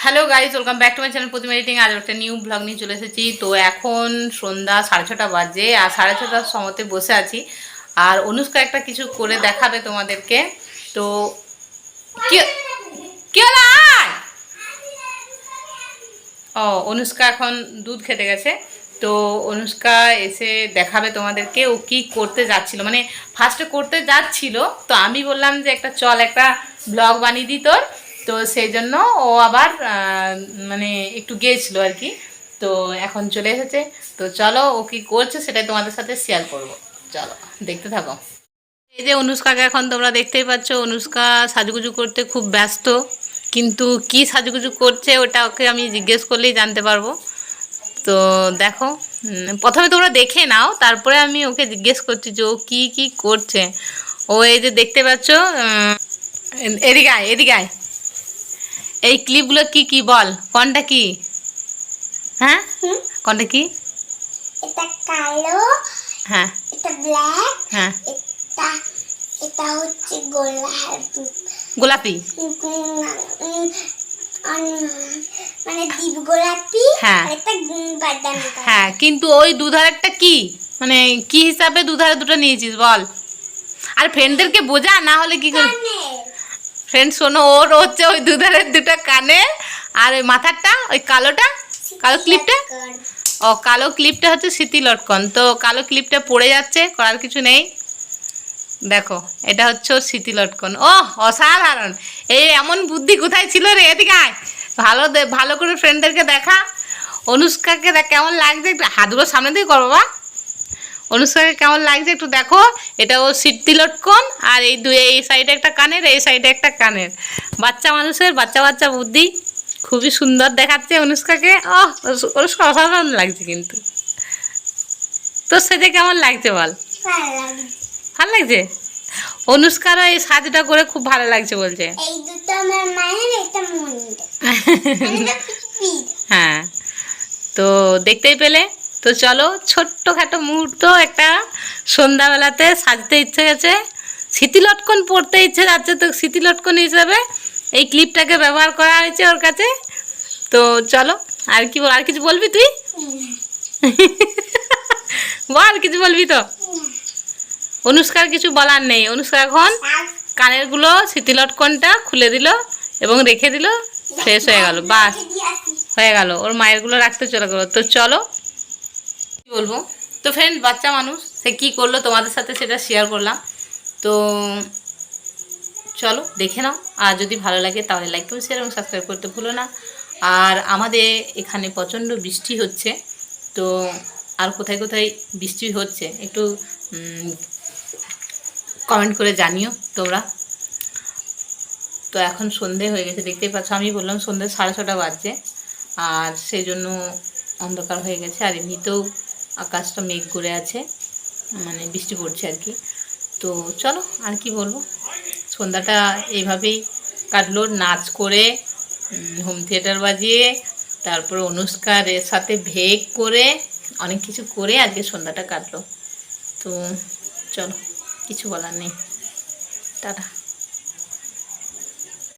Hello guys, welcome back to my channel Pratima editing. আজ একটা new blog নিয়ে চলে এসেছি। তো এখন সন্ধ্যা 6:30 বাজে, আর 6:30টার সময়তে বসে আছি। আর অনুষ্কা একটা কিছু করে দেখাবে তোমাদেরকে। তো কি কি হলো? ও, অনুষ্কা এখন দুধ খেতে গেছে। তো অনুষ্কা এসে দেখাবে তোমাদেরকে ও কি করতে যাচ্ছিল, মানে ফার্স্টে করতে যাচ্ছিল। তো আমি বললাম যে একটা ব্লগ বানিয়ে দিই তোর। তো সেই জন্য ও আবার মানে একটু গিয়েছিল আর কি। তো এখন চলে এসেছে। তো চলো ও কি করছে সেটাই তোমাদের সাথে শেয়ার করব। চলো দেখতে থাকো। এই যে অনুষ্কাকে এখন তোমরা দেখতেই পাচ্ছ, অনুষ্কা সাজুগুজু করতে খুব ব্যস্ত। কিন্তু কি সাজুগুজু করছে ওটা ওকে আমি জিজ্ঞেস করলেই জানতে পারবো। তো দেখো, প্রথমে তোমরা দেখে নাও, তারপরে আমি ওকে জিজ্ঞেস করছি যে ও কি কি করছে। ও এই যে দেখতে পাচ্ছ, এদিকে আয়, এদিকে আয়। এই ক্লিপগুলো কি কি বল, কোনটা কি? হ্যাঁ, কোনটা কি? এটা কালো, হ্যাঁ, এটা ব্ল্যাক, হ্যাঁ, এটা এটা হচ্ছে গোলাপি। গোলাপি মানে দীপ গোলাপি, হ্যাঁ, এটা বাদামি। হ্যাঁ, কিন্তু ওই দুধারেরটা কি, মানে কি হিসাবে দুধারে দুটো নিয়েছিস বল? আর ফ্রেন্ডদেরকে বোঝা, না হলে কি করে? ফ্রেন্ড শোনো, ওর হচ্ছে ওই দুধারের দুটো কানে, আর ওই মাথারটা ওই কালোটা, কালো ক্লিপটা। ও, কালো ক্লিপটা হচ্ছে স্মৃতি লটকন। তো কালো ক্লিপটা পড়ে যাচ্ছে, করার কিছু নেই। দেখো, এটা হচ্ছে ওর স্মৃতি লটকন। ও অসাধারণ! এই এমন বুদ্ধি কোথায় ছিল রে? এদিকে আয়, ভালো করে ফ্রেন্ডদেরকে দেখা। অনুষ্কাকে কেমন লাগছে, একটু হাতগুলো সামনে দিয়ে করো বাবা। অনুষ্কাকে কেমন লাগছে একটু দেখো। এটা ও স্মৃতি লটকন, আর এই সাইডে একটা কানের, এই সাইডে একটা কানের। বাচ্চা মানুষের বাচ্চা বাচ্চা বুদ্ধি, খুবই সুন্দর দেখাচ্ছে অনুষ্কাকে। অনুষ্কা অসাধারণ লাগছে। কিন্তু তোর সেজে কেমন লাগছে বল? ভালো লাগছে। অনুষ্কারও এই সাজটা করে খুব ভালো লাগছে বলছে। এই দুটো আমার মায়ের, এটা মন্দির। হ্যাঁ, তো দেখতেই পেলে। তো চলো, ছোট্টখাটো মুহূর্ত একটা সন্ধ্যাবেলাতে সাজতে ইচ্ছে গেছে, স্মৃতি লটকন পড়তে ইচ্ছে যাচ্ছে। তো স্মৃতি লটকন হিসাবে এই ক্লিপটাকে ব্যবহার করা হয়েছে ওর কাছে। তো চলো, আর কি আর কিছু বলবি তুই? বল, কিছু বলবি তো? অনুষ্কার কিছু বলার নেই। অনুষ্কা এখন কানেরগুলো স্মৃতি লটকনটা খুলে দিল এবং রেখে দিল, ফ্রেশ হয়ে গেল। বাস, হয়ে গেল, ওর মায়েরগুলো রাখতে চলে গেলো। তো চলো, কি বলবো। তো ফ্রেন্ড, বাচ্চা মানুষ সে কী করলো তোমাদের সাথে সেটা শেয়ার করলাম। তো চলো দেখে নাও, আর যদি ভালো লাগে তাহলে লাইক করো, শেয়ার এবং সাবস্ক্রাইব করতে ভুলো না। আর আমাদের এখানে প্রচণ্ড বৃষ্টি হচ্ছে। তো আর কোথায় কোথায় বৃষ্টি হচ্ছে একটু কমেন্ট করে জানিও তোমরা। তো এখন সন্ধে হয়ে গেছে, দেখতেই পাচ্ছ। আমি বললাম সন্ধে 6:30 বাজছে, আর সেই জন্য অন্ধকার হয়ে গেছে। আর এমনিতেও আকাশটা মেঘ করে আছে, মানে বৃষ্টি পড়ছে আর কি। তো চলো, আর কি বলবো, সন্ধ্যাটা এইভাবেই কাটলো, নাচ করে, হোম থিয়েটার বাজিয়ে, তারপর অনুষ্কার এর সাথে ভেগ করে, অনেক কিছু করে আজকে সন্ধ্যাটা কাটলো। তো চলো, কিছু বলার নেই, টাটা।